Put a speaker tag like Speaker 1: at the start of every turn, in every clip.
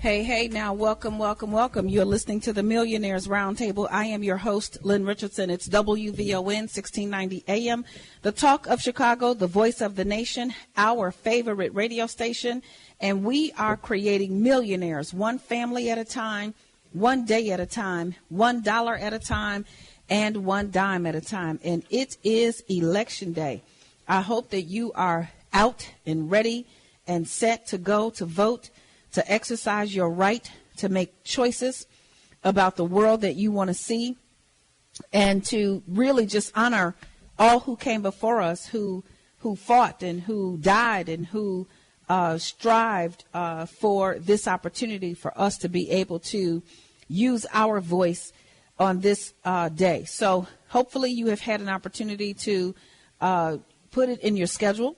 Speaker 1: Hey, now welcome. You're listening to the Millionaires Roundtable. I am your host, Lynn Richardson. It's WVON 1690 AM, the talk of Chicago, the voice of the nation, our favorite radio station. And we are creating millionaires, one family at a time, one day at a time, $1 at a time, and one dime at a time. And it is election day. I hope that you are out and ready and set to go to vote, to exercise your right to make choices about the world that you want to see, and to really just honor all who came before us, who fought and who died and who strived for this opportunity for us to be able to use our voice on this day. So hopefully you have had an opportunity to put it in your schedule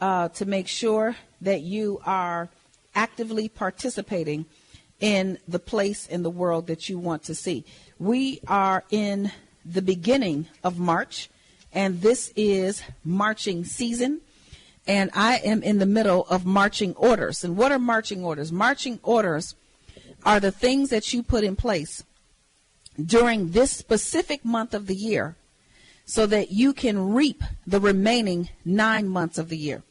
Speaker 1: to make sure that you are actively participating in the place in the world that you want to see. We are in the beginning of March, and this is marching season, and I am in the middle of marching orders. And what are marching orders? Marching orders are the things that you put in place during this specific month of the year so that you can reap the remaining 9 months of the year.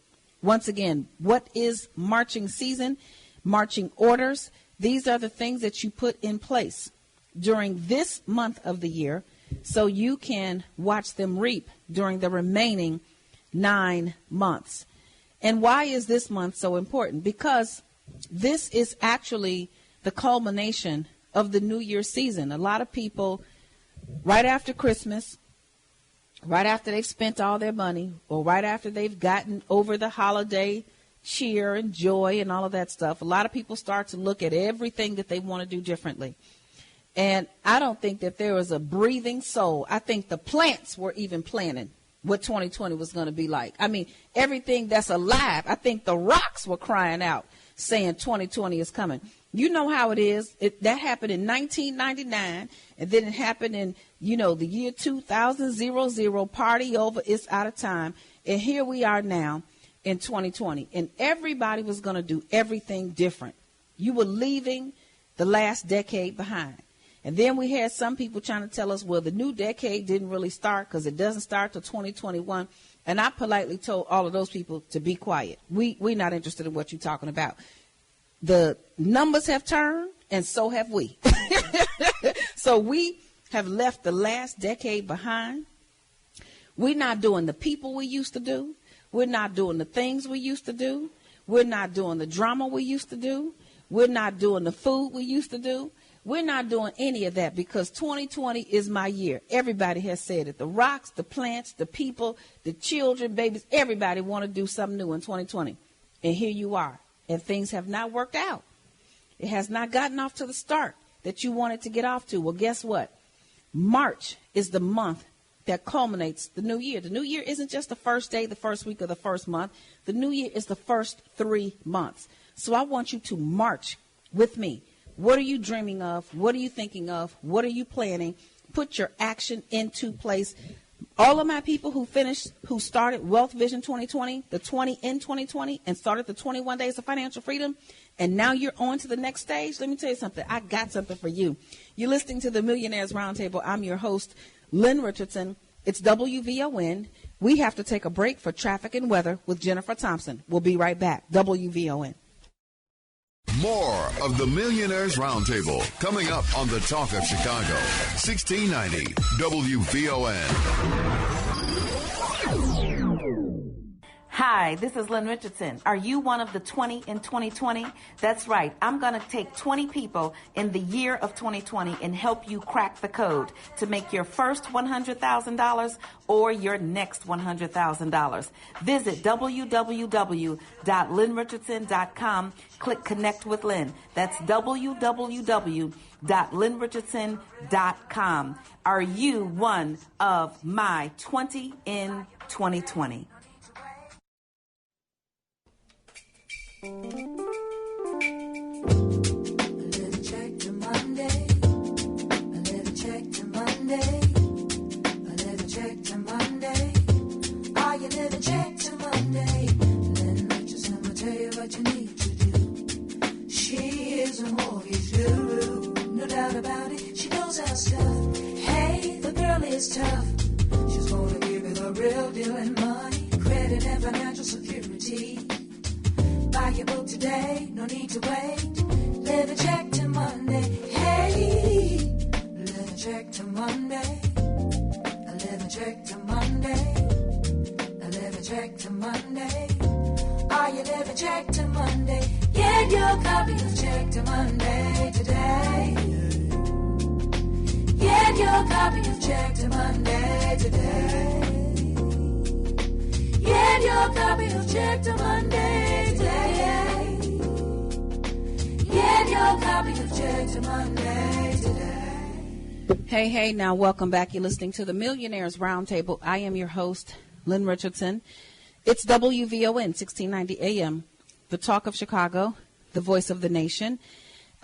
Speaker 1: Once again, what is marching season? Marching orders. These are the things that you put in place during this month of the year so you can watch them reap during the remaining 9 months. And why is this month so important? Because this is actually the culmination of the New Year season. A lot of people, right after Christmas, right after they've spent all their money, or right after they've gotten over the holiday cheer and joy and all of that stuff, a lot of people start to look at everything that they want to do differently. And I don't think that there was a breathing soul. I think the plants were even planning what 2020 was going to be like. I mean, everything that's alive, I think the rocks were crying out saying 2020 is coming. You know how it is. That happened in 1999, and then it happened in, the year 2000, party over, it's out of time. And here we are now in 2020, and everybody was going to do everything different. You were leaving the last decade behind. And then we had some people trying to tell us, well, the new decade didn't really start because it doesn't start till 2021. And I politely told all of those people to be quiet. We're not interested in what you're talking about. The numbers have turned, and so have we. So we have left the last decade behind. We're not doing the people we used to do. We're not doing the things we used to do. We're not doing the drama we used to do. We're not doing the food we used to do. We're not doing any of that because 2020 is my year. Everybody has said it. The rocks, the plants, the people, the children, babies, everybody want to do something new in 2020. And here you are. And things have not worked out. It has not gotten off to the start that you wanted to get off to. Well, guess what? March is the month that culminates the new year. The new year isn't just the first day, the first week, or the first month. The new year is the first 3 months. So I want you to march with me. What are you dreaming of? What are you thinking of? What are you planning? Put your action into place. All of my people who started Wealth Vision 2020, the 20 in 2020, and started the 21 Days of Financial Freedom, and now you're on to the next stage. Let me tell you something. I got something for you. You're listening to the Millionaires Roundtable. I'm your host, Lynn Richardson. It's WVON. We have to take a break for traffic and weather with Jennifer Thompson. We'll be right back. WVON.
Speaker 2: More of the Millionaires Roundtable coming up on the Talk of Chicago, 1690 WVON.
Speaker 3: Hi, this is Lynn Richardson. Are you one of the 20 in 2020? That's right. I'm going to take 20 people in the year of 2020 and help you crack the code to make your first $100,000 or your next $100,000. Visit www.lynnrichardson.com. Click Connect with Lynn. That's www.lynnrichardson.com. Are you one of my 20 in 2020?
Speaker 4: A little check to Monday. A little check to Monday. A little check to Monday. Are you little check to Monday? Lynn Richardson will tell you what you need to do. She is a about it. She knows our stuff. Hey, the girl is tough. She's gonna give it a real deal in money, credit and financial security. Buy your book today, no need to wait. Live a check to Monday. Hey, live a check to Monday. Live a check to Monday. Live a check to Monday. Are you living check to Monday? Get your copy of Check to Monday today. Get your copy of Check to Monday today. Get your copy of Check to Monday today. Get your copy of Check to Monday today.
Speaker 1: Hey, now welcome back. You're listening to the Millionaires Roundtable. I am your host, Lynn Richardson. It's WVON 1690 AM, the talk of Chicago, the voice of the nation,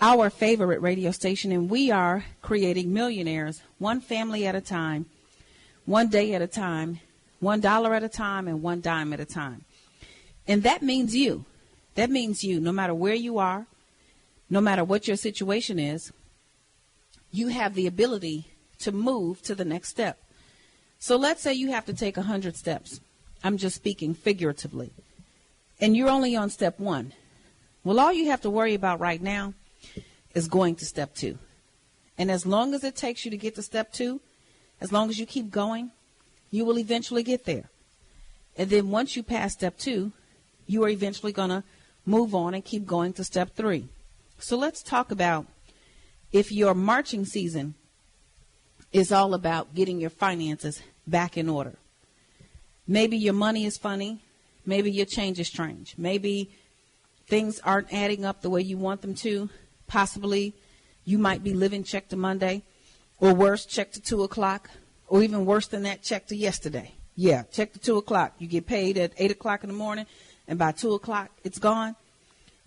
Speaker 1: our favorite radio station, and we are creating millionaires one family at a time, one day at a time, $1 at a time, and one dime at a time. And that means you. That means you, no matter where you are, no matter what your situation is, you have the ability to move to the next step. So let's say you have to take 100 steps. I'm just speaking figuratively. And you're only on step 1. Well, all you have to worry about right now is going to step 2. And as long as it takes you to get to step 2, as long as you keep going, you will eventually get there. And then once you pass step 2, you are eventually going to move on and keep going to step 3. So let's talk about if your marching season is all about getting your finances back in order. Maybe your money is funny. Maybe your change is strange. Maybe things aren't adding up the way you want them to. Possibly you might be living check to Monday, or worse, check to 2 o'clock, or even worse than that, check to yesterday. Yeah, check to 2 o'clock. You get paid at 8 o'clock in the morning, and by 2 o'clock it's gone.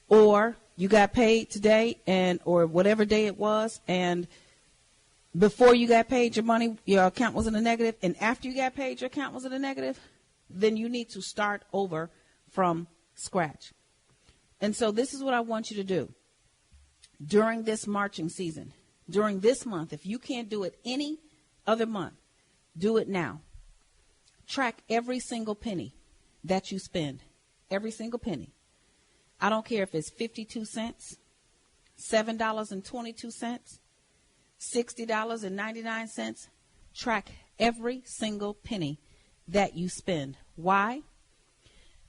Speaker 1: Or you got paid today, or whatever day it was, and before you got paid, your account was in the negative, and after you got paid, your account was in the negative. Then you need to start over from scratch. And so this is what I want you to do. During this marching season, during this month, if you can't do it any other month, do it now. Track every single penny that you spend. Every single penny. I don't care if it's 52 cents, $7.22, $60.99. Track every single penny that you spend. Why?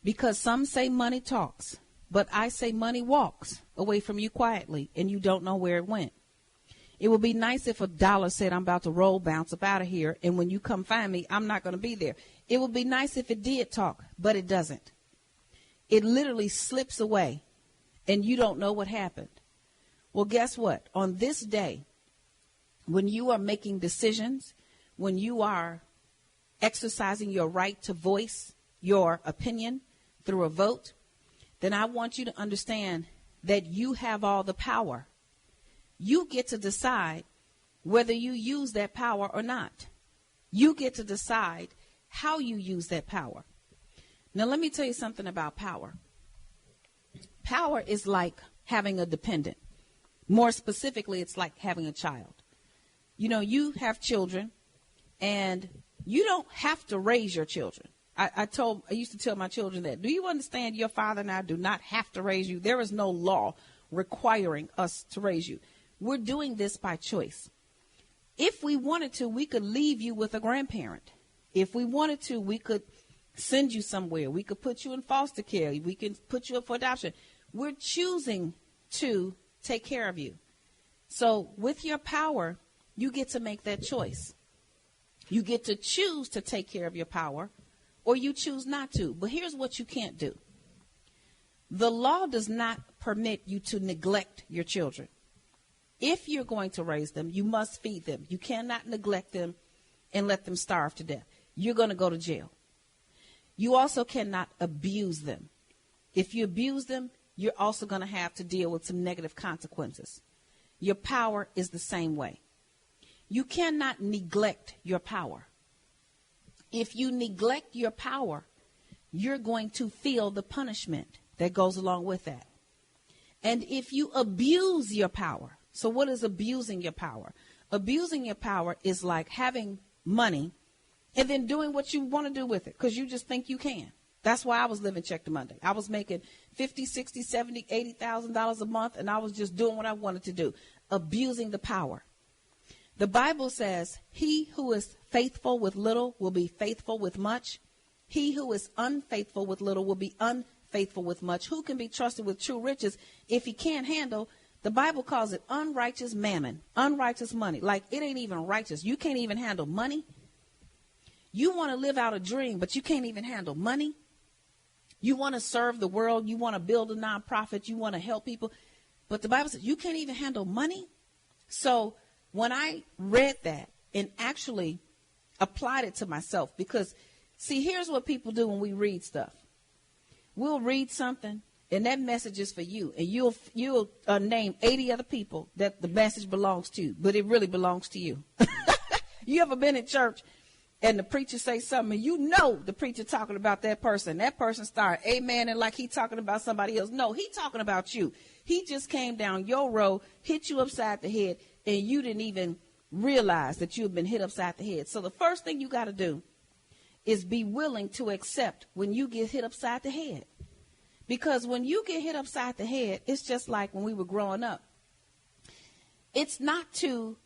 Speaker 1: Because some say money talks, but I say money walks away from you quietly, and you don't know where it went. It would be nice if a dollar said, I'm about to roll, bounce up out of here, and when you come find me, I'm not going to be there. It would be nice if it did talk, but it doesn't. It literally slips away, and you don't know what happened. Well, guess what? On this day, when you are making decisions, when you are exercising your right to voice your opinion through a vote, then I want you to understand that you have all the power. You get to decide whether you use that power or not. You get to decide how you use that power. Now, let me tell you something about power. Power is like having a dependent. More specifically, it's like having a child. You know, you have children, and you don't have to raise your children. I used to tell my children that. Do you understand your father and I do not have to raise you? There is no law requiring us to raise you. We're doing this by choice. If we wanted to, we could leave you with a grandparent. If we wanted to, we could send you somewhere. We could put you in foster care. We can put you up for adoption. We're choosing to take care of you. So with your power, you get to make that choice. You get to choose to take care of your power, or you choose not to. But here's what you can't do. The law does not permit you to neglect your children. If you're going to raise them, you must feed them. You cannot neglect them and let them starve to death. You're going to go to jail. You also cannot abuse them. If you abuse them, you're also going to have to deal with some negative consequences. Your power is the same way. You cannot neglect your power. If you neglect your power, you're going to feel the punishment that goes along with that. And if you abuse your power, So what is abusing your power? Abusing your power is like having money and then doing what you want to do with it because you just think you can. That's why I was living check to Monday. I was making $50, $60, $70, $80,000 a month, and I was just doing what I wanted to do, abusing the power. The Bible says, he who is faithful with little will be faithful with much. He who is unfaithful with little will be unfaithful with much. Who can be trusted with true riches if he can't handle? The Bible calls it unrighteous mammon, unrighteous money. Like it ain't even righteous. You can't even handle money. You want to live out a dream, but you can't even handle money. You want to serve the world. You want to build a nonprofit. You want to help people. But the Bible says you can't even handle money. So when I read that and actually applied it to myself, because, see, here's what people do when we read stuff. We'll read something, and that message is for you. And you'll name 80 other people that the message belongs to, but it really belongs to you. You ever been in church and the preacher say something, and you know the preacher talking about that person. That person started amen and like he talking about somebody else. No, he talking about you. He just came down your road, hit you upside the head, and you didn't even realize that you have been hit upside the head. So the first thing you got to do is be willing to accept when you get hit upside the head. Because when you get hit upside the head, it's just like when we were growing up. It's not to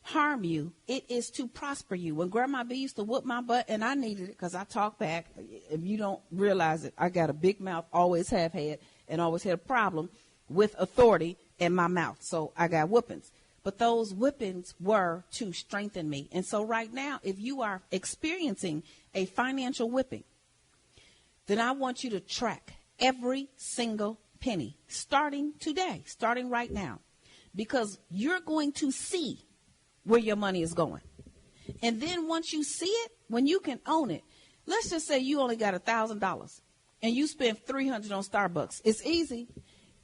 Speaker 1: harm you. It is to prosper you. When Grandma B used to whoop my butt, and I needed it because I talk back. If you don't realize it, I got a big mouth, always have had, and always had a problem with authority in my mouth. So I got whoopings. But those whippings were to strengthen me. And so right now, if you are experiencing a financial whipping, then I want you to track every single penny, starting today, starting right now, because you're going to see where your money is going. And then once you see it, when you can own it, let's just say you only got $1,000 and you spend $300 on Starbucks. It's easy.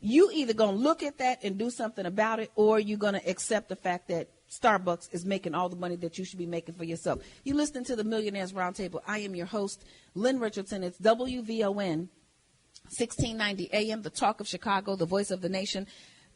Speaker 1: You either going to look at that and do something about it, or you're going to accept the fact that Starbucks is making all the money that you should be making for yourself. You listening to the Millionaires Roundtable. I am your host, Lynn Richardson. It's WVON 1690 AM, the talk of Chicago, the voice of the nation.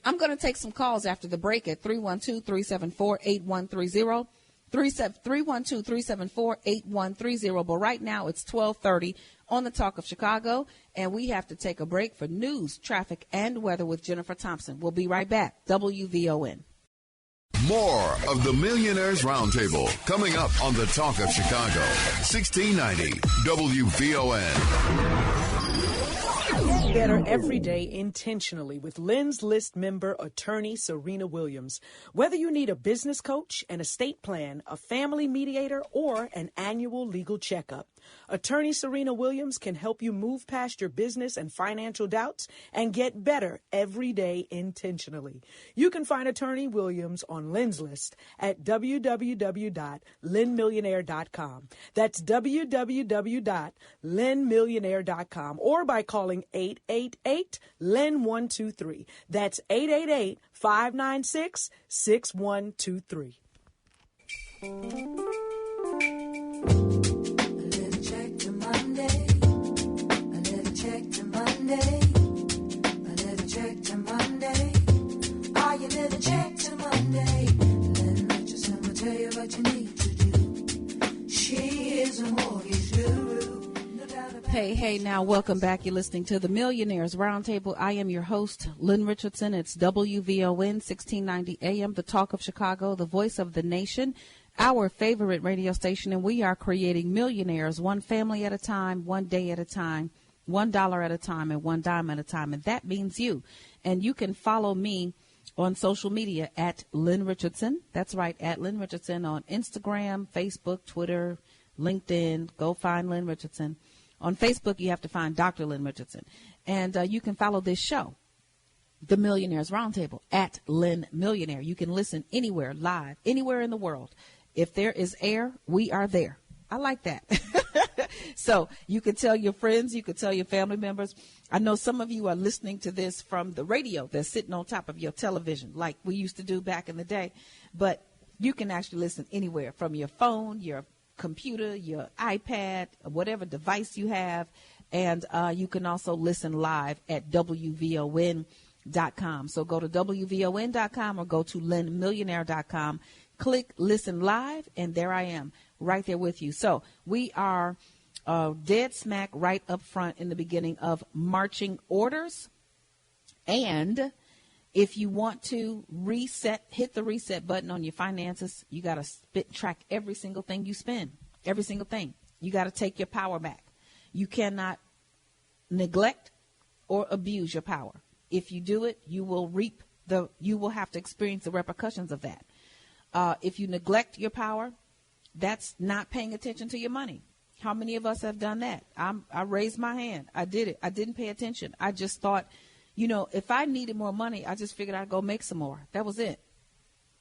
Speaker 1: I'm going to take some calls after the break at 312-374-8130, 312-374-8130. But right now it's 12:30 on the talk of Chicago, and we have to take a break for news, traffic, and weather with Jennifer Thompson. We'll be right back. WVON.
Speaker 2: More of the Millionaires Roundtable coming up on the talk of Chicago, 1690 WVON.
Speaker 5: Get better every day intentionally with Lynn's List member attorney Serena Williams. Whether you need a business coach, an estate plan, a family mediator, or an annual legal checkup, Attorney Serena Williams can help you move past your business and financial doubts and get better every day intentionally. You can find Attorney Williams on Lynn's List at www.lynnmillionaire.com. That's www.lynnmillionaire.com, or by calling 888-LYNN-123. That's 888-596-6123.
Speaker 4: Are you little check to Monday? Lynn Richardson will tell you what you need to do. She is a mortgage guru.
Speaker 1: Hey, now welcome back. You're listening to the Millionaires Roundtable. I am your host, Lynn Richardson. It's WVON 1690 AM, the talk of Chicago, the voice of the nation, our favorite radio station, and we are creating millionaires one family at a time, one day at a time, $1 at a time, and one dime at a time. And that means you. And you can follow me on social media at Lynn Richardson. That's right, at Lynn Richardson on Instagram, Facebook, Twitter, LinkedIn. Go find Lynn Richardson. On Facebook, you have to find Dr. Lynn Richardson. And you can follow this show, The Millionaires Roundtable, at Lynn Millionaire. You can listen anywhere, live, anywhere in the world. If there is air, we are there. I like that. So you could tell your friends, you could tell your family members. I know some of you are listening to this from the radio that's sitting on top of your television like we used to do back in the day. But you can actually listen anywhere, from your phone, your computer, your iPad, whatever device you have. And you can also listen live at WVON So go to WVON.com or go to LynnMillionaire.com. Click Listen Live, and there I am, right there with you. So we are dead smack right up front in the beginning of marching orders. And if you want to hit the reset button on your finances, you got to track every single thing you spend, every single thing. You got to take your power back. You cannot neglect or abuse your power. If you do it, you will have to experience the repercussions of that. If you neglect your power, that's not paying attention to your money. How many of us have done that? I raised my hand. I did it. I didn't pay attention. I just thought, if I needed more money, I just figured I'd go make some more. That was it.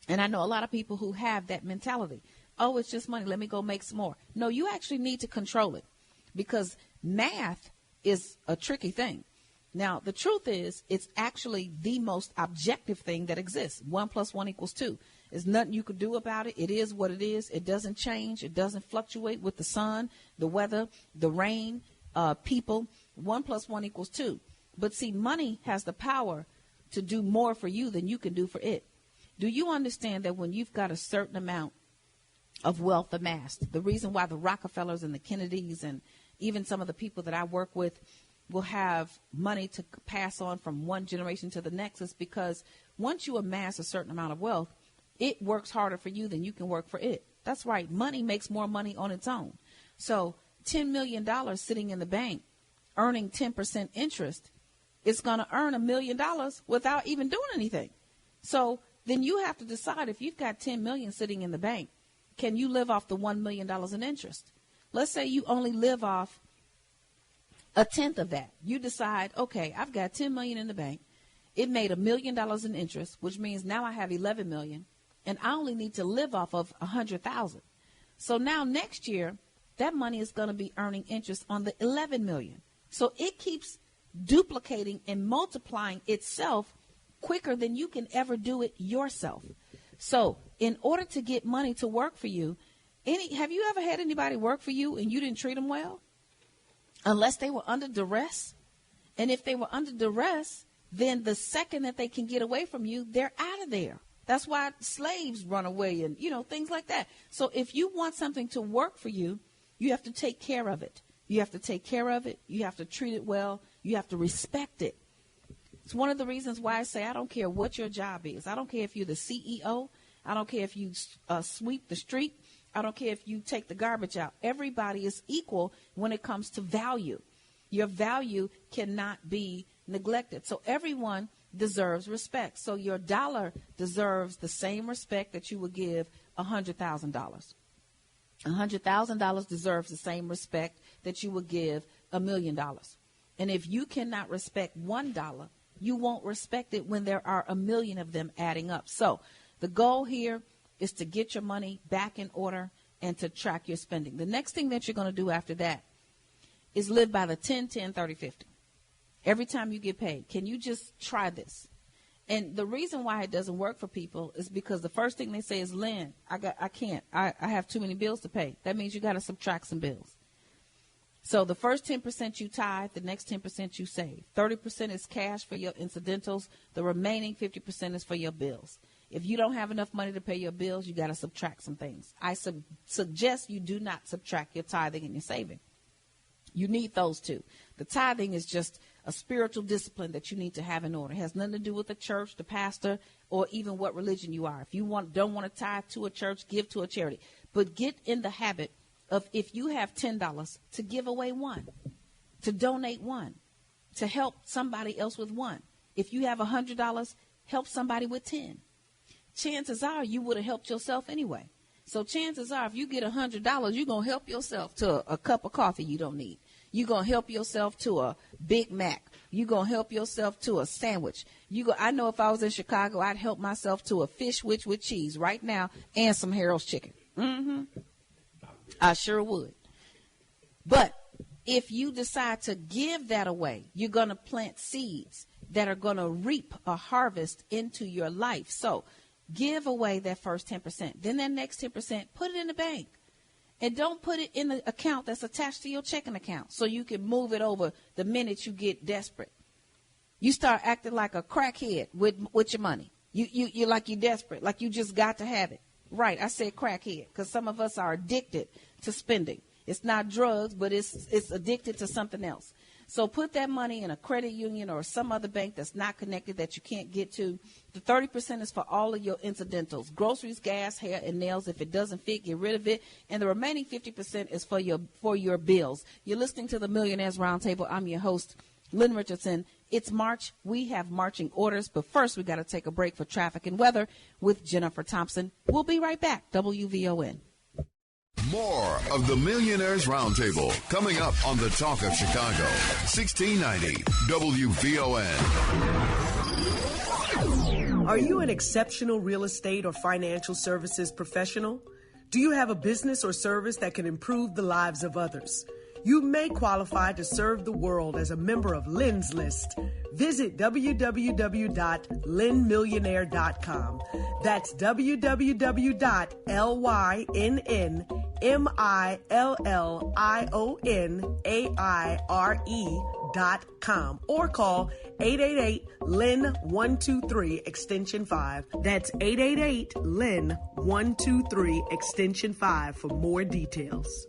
Speaker 1: And I know a lot of people who have that mentality. Oh, it's just money. Let me go make some more. No, you actually need to control it, because math is a tricky thing. Now, the truth is, it's actually the most objective thing that exists. 1 + 1 = 2. There's nothing you could do about it. It is what it is. It doesn't change. It doesn't fluctuate with the sun, the weather, the rain, people. 1 + 1 = 2. But see, money has the power to do more for you than you can do for it. Do you understand that when you've got a certain amount of wealth amassed, the reason why the Rockefellers and the Kennedys and even some of the people that I work with will have money to pass on from one generation to the next is because once you amass a certain amount of wealth, it works harder for you than you can work for it. That's right. Money makes more money on its own. So $10 million sitting in the bank earning 10% interest, it's going to earn $1 million without even doing anything. So then you have to decide, if you've got $10 million sitting in the bank, can you live off the $1 million in interest? Let's say you only live off a tenth of that. You decide, okay, I've got $10 million in the bank. It made $1 million in interest, which means now I have $11 million, and I only need to live off of $100,000. So now next year, that money is going to be earning interest on the $11 million. So it keeps duplicating and multiplying itself quicker than you can ever do it yourself. So in order to get money to work for you, have you ever had anybody work for you and you didn't treat them well? Unless they were under duress. And if they were under duress, then the second that they can get away from you, they're out of there. That's why slaves run away and, things like that. So if you want something to work for you, you have to take care of it. You have to take care of it. You have to treat it well. You have to respect it. It's one of the reasons why I say I don't care what your job is. I don't care if you're the CEO. I don't care if you sweep the street. I don't care if you take the garbage out. Everybody is equal when it comes to value. Your value cannot be neglected. So everyone deserves respect. So your dollar deserves the same respect that you would give $100,000. $100,000 deserves the same respect that you would give $1 million. And if you cannot respect $1, you won't respect it when there are 1 million of them adding up. So the goal here is to get your money back in order and to track your spending. The next thing that you're going to do after that is live by the 10-10-30-50. Every time you get paid, can you just try this? And the reason why it doesn't work for people is because the first thing they say is, Lynn, I can't. I have too many bills to pay. That means you got to subtract some bills. So the first 10% you tithe, the next 10% you save. 30% is cash for your incidentals. The remaining 50% is for your bills. If you don't have enough money to pay your bills, you got to subtract some things. I suggest you do not subtract your tithing and your saving. You need those two. The tithing is just a spiritual discipline that you need to have in order. It has nothing to do with the church, the pastor, or even what religion you are. If you don't want to tithe to a church, give to a charity. But get in the habit of, if you have $10, to give away $1, to donate $1, to help somebody else with $1. If you have $100, help somebody with $10. Chances are you would have helped yourself anyway. So chances are, if you get $100, you're going to help yourself to a cup of coffee you don't need. You're going to help yourself to a Big Mac. You're going to help yourself to a sandwich. I know if I was in Chicago, I'd help myself to a fish with cheese right now and some Harold's chicken. I sure would. But if you decide to give that away, you're going to plant seeds that are going to reap a harvest into your life. So give away that first 10%. Then that next 10%, put it in the bank. And don't put it in the account that's attached to your checking account so you can move it over the minute you get desperate. You start acting like a crackhead with your money. You like you're desperate, like you just got to have it. Right, I said crackhead because some of us are addicted to spending. It's not drugs, but it's addicted to something else. So put that money in a credit union or some other bank that's not connected that you can't get to. The 30% is for all of your incidentals, groceries, gas, hair, and nails. If it doesn't fit, get rid of it. And the remaining 50% is for your bills. You're listening to the Millionaires Roundtable. I'm your host, Lynn Richardson. It's March. We have marching orders, but first we got to take a break for traffic and weather with Jennifer Thompson. We'll be right back. WVON.
Speaker 2: More of the Millionaires Roundtable coming up on the Talk of Chicago, 1690 WVON.
Speaker 5: Are you an exceptional real estate or financial services professional? Do you have a business or service that can improve the lives of others? You may qualify to serve the world as a member of Lynn's List. Visit www.lynnmillionaire.com. That's www.lynnmillionaire.com or call 888-LYNN-123 extension 5. That's 888-LYNN-123 extension 5 for more details.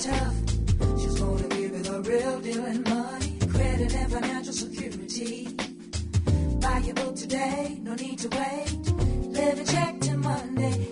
Speaker 4: Tough. She's gonna give you the real deal in money, credit and financial security. Buy your book today, no need to wait. Live a check to Monday.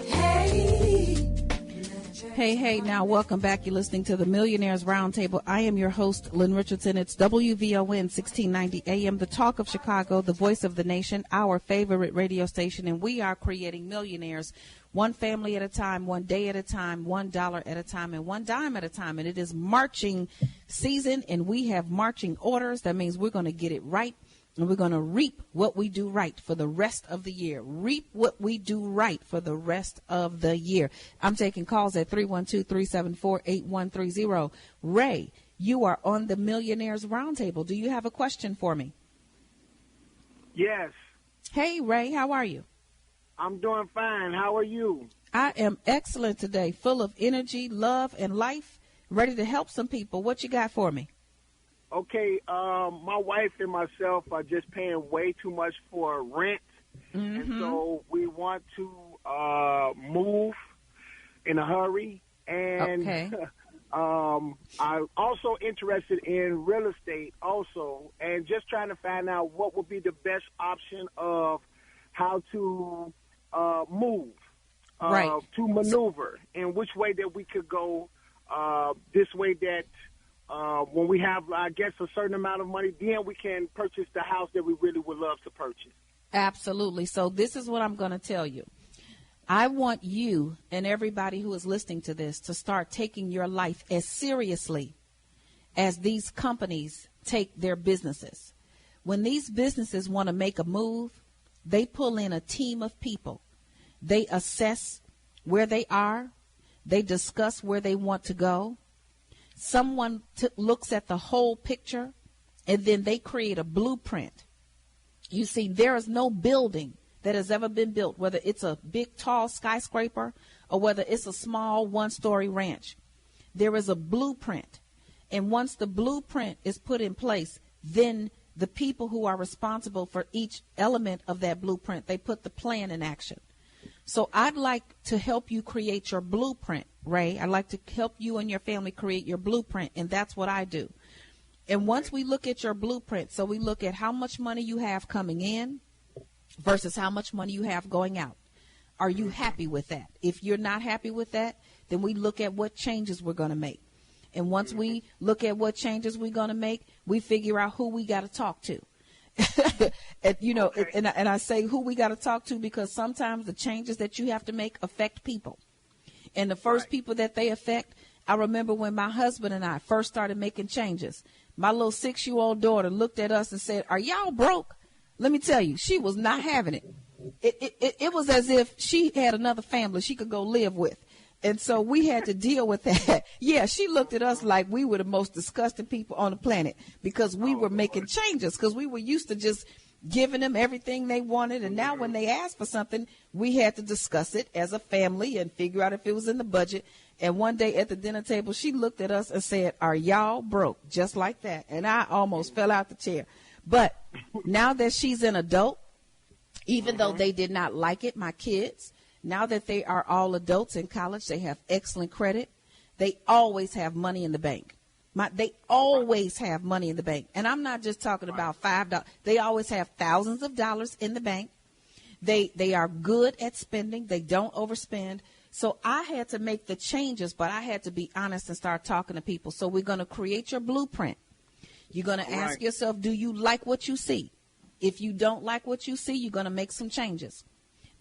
Speaker 1: Hey, now welcome back. You're listening to the Millionaires Roundtable. I am your host, Lynn Richardson. It's WVON 1690 AM, the Talk of Chicago, the voice of the nation, our favorite radio station, and we are creating millionaires one family at a time, one day at a time, $1 at a time, and one dime at a time. And it is marching season, and we have marching orders. That means we're going to get it right, and we're going to reap what we do right for the rest of the year. Reap what we do right for the rest of the year. I'm taking calls at 312-374-8130. Ray, you are on the Millionaires Roundtable. Do you have a question for me?
Speaker 6: Yes.
Speaker 1: Hey, Ray, how are you?
Speaker 6: I'm doing fine. How are you?
Speaker 1: I am excellent today, full of energy, love, and life, ready to help some people. What you got for me?
Speaker 6: Okay, my wife and myself are just paying way too much for rent, and so we want to move in a hurry. And
Speaker 1: okay.
Speaker 6: I'm also interested in real estate also, and just trying to find out what would be the best option of how to move,
Speaker 1: right,
Speaker 6: to maneuver, and which way that we could go, this way that when we have, I guess, a certain amount of money, then we can purchase the house that we really would love to purchase.
Speaker 1: Absolutely. So this is what I'm going to tell you. I want you and everybody who is listening to this to start taking your life as seriously as these companies take their businesses. When these businesses want to make a move, they pull in a team of people. They assess where they are. They discuss where they want to go. Someone looks at the whole picture, and then they create a blueprint. You see, there is no building that has ever been built, whether it's a big, tall skyscraper or whether it's a small one-story ranch. There is a blueprint. And once the blueprint is put in place, then the people who are responsible for each element of that blueprint, they put the plan in action. So I'd like to help you create your blueprint, Ray. I'd like to help you and your family create your blueprint, and that's what I do. And once we look at your blueprint, so we look at how much money you have coming in versus how much money you have going out. Are you happy with that? If you're not happy with that, then we look at what changes we're going to make. And once we look at what changes we're going to make, we figure out who we got to talk to. And, you know,
Speaker 6: Okay.
Speaker 1: and I say who we got to talk to because sometimes the changes that you have to make affect people. And the first
Speaker 6: Right.
Speaker 1: people that they affect, I remember when my husband and I first started making changes. My little 6-year-old daughter looked at us and said, "Are y'all broke?" Let me tell you, she was not having it. it was as if she had another family she could go live with. And so we had to deal with that. Yeah, she looked at us like we were the most disgusting people on the planet because we were making changes, because we were used to just giving them everything they wanted. And now when they asked for something, we had to discuss it as a family and figure out if it was in the budget. And one day at the dinner table, she looked at us and said, "Are y'all broke?" Just like that. And I almost fell out the chair. But now that she's an adult, even though they did not like it, my kids, now that they are all adults in college, they have excellent credit. They always have money in the bank. They always have money in the bank. And I'm not just talking about $5. They always have thousands of dollars in the bank. They are good at spending. They don't overspend. So I had to make the changes, but I had to be honest and start talking to people. So we're going to create your blueprint. You're going to ask yourself, do you like what you see? If you don't like what you see, you're going to make some changes.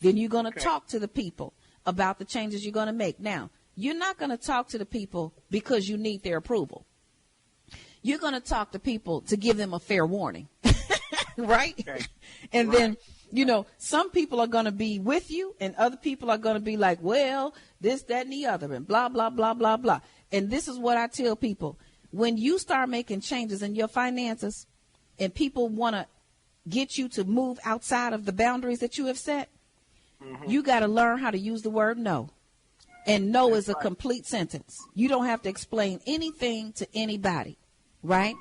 Speaker 1: Then you're going to talk to the people about the changes you're going to make. Now, you're not going to talk to the people because you need their approval. You're going to talk to people to give them a fair warning, right? Okay. And then, you know, some people are going to be with you and other people are going to be like, well, this, that, and the other, and blah, blah, blah, blah, blah. And this is what I tell people. When you start making changes in your finances and people want to get you to move outside of the boundaries that you have set, you got to learn how to use the word no. And no is a complete sentence. You don't have to explain anything to anybody, right?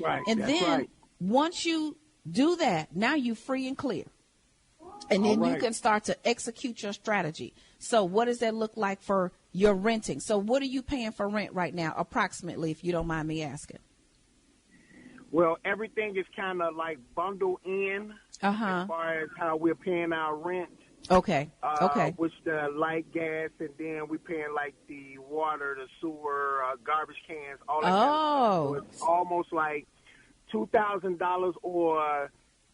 Speaker 6: Right.
Speaker 1: And then once you do that, now you're free and clear. And then you can start to execute your strategy. So what does that look like for your renting? So what are you paying for rent right now, approximately, if you don't mind me asking?
Speaker 6: Well, everything is kind of like bundled in as far as how we're paying our rent.
Speaker 1: Okay. Okay.
Speaker 6: Which the light, gas, and then we're paying like the water, the sewer, garbage cans, all that kind of stuff. So it's almost like $2,000 or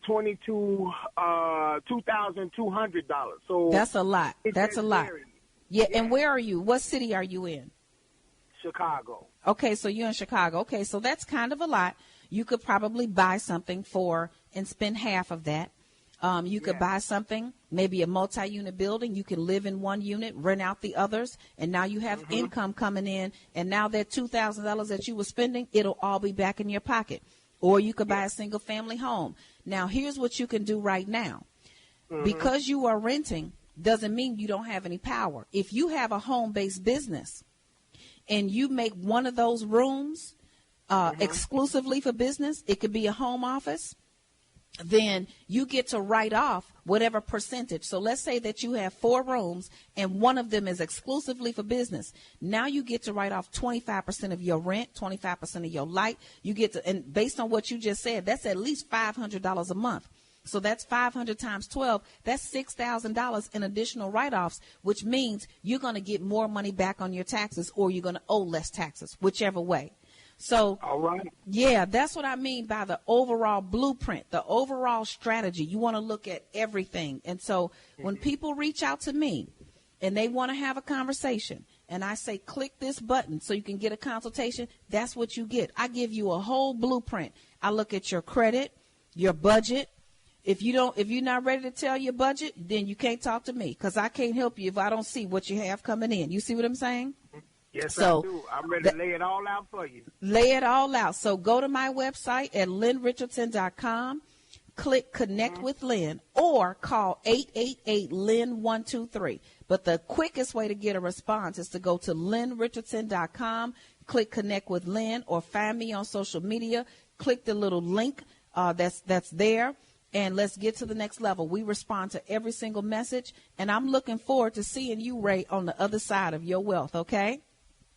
Speaker 6: $2,200. So
Speaker 1: that's a lot. That's a lot. Yeah.
Speaker 6: Yeah.
Speaker 1: And where are you? What city are you in?
Speaker 6: Chicago.
Speaker 1: Okay. So you're in Chicago. Okay. So that's kind of a lot. You could probably buy something for and spend half of that. You could buy something, maybe a multi-unit building. You can live in one unit, rent out the others, and now you have income coming in. And now that $2,000 that you were spending, it'll all be back in your pocket. Or you could buy a single family home. Now, here's what you can do right now. Because you are renting doesn't mean you don't have any power. If you have a home-based business and you make one of those rooms exclusively for business, it could be a home office, then you get to write off whatever percentage. So let's say that you have 4 rooms and one of them is exclusively for business. Now you get to write off 25% of your rent, 25% of your light. You get to, and based on what you just said, that's at least $500 a month. So that's 500 times 12. That's $6,000 in additional write-offs, which means you're going to get more money back on your taxes or you're going to owe less taxes, whichever way. So, yeah, that's what I mean by the overall blueprint, the overall strategy. You want to look at everything. And so when people reach out to me and they want to have a conversation and I say, click this button so you can get a consultation, that's what you get. I give you a whole blueprint. I look at your credit, your budget. If you're not ready to tell your budget, then you can't talk to me because I can't help you if I don't see what you have coming in. You see what I'm saying?
Speaker 6: Yes, I do. I'm ready to lay it all out for you.
Speaker 1: Lay it all out. So go to my website at lynnrichardson.com, click Connect with Lynn, or call 888-LYNN-123. But the quickest way to get a response is to go to lynnrichardson.com, click Connect with Lynn, or find me on social media. Click the little link that's there. And let's get to the next level. We respond to every single message. And I'm looking forward to seeing you, Ray, on the other side of your wealth, okay?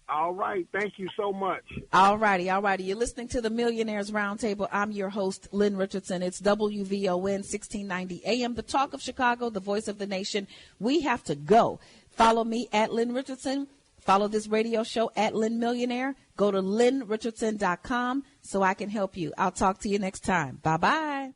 Speaker 6: All right. Thank you so much.
Speaker 1: All righty. All righty. You're listening to the Millionaires Roundtable. I'm your host, Lynn Richardson. It's WVON 1690 AM, the talk of Chicago, the voice of the nation. We have to go. Follow me at Lynn Richardson. Follow this radio show at Lynn Millionaire. Go to lynnrichardson.com so I can help you. I'll talk to you next time. Bye-bye.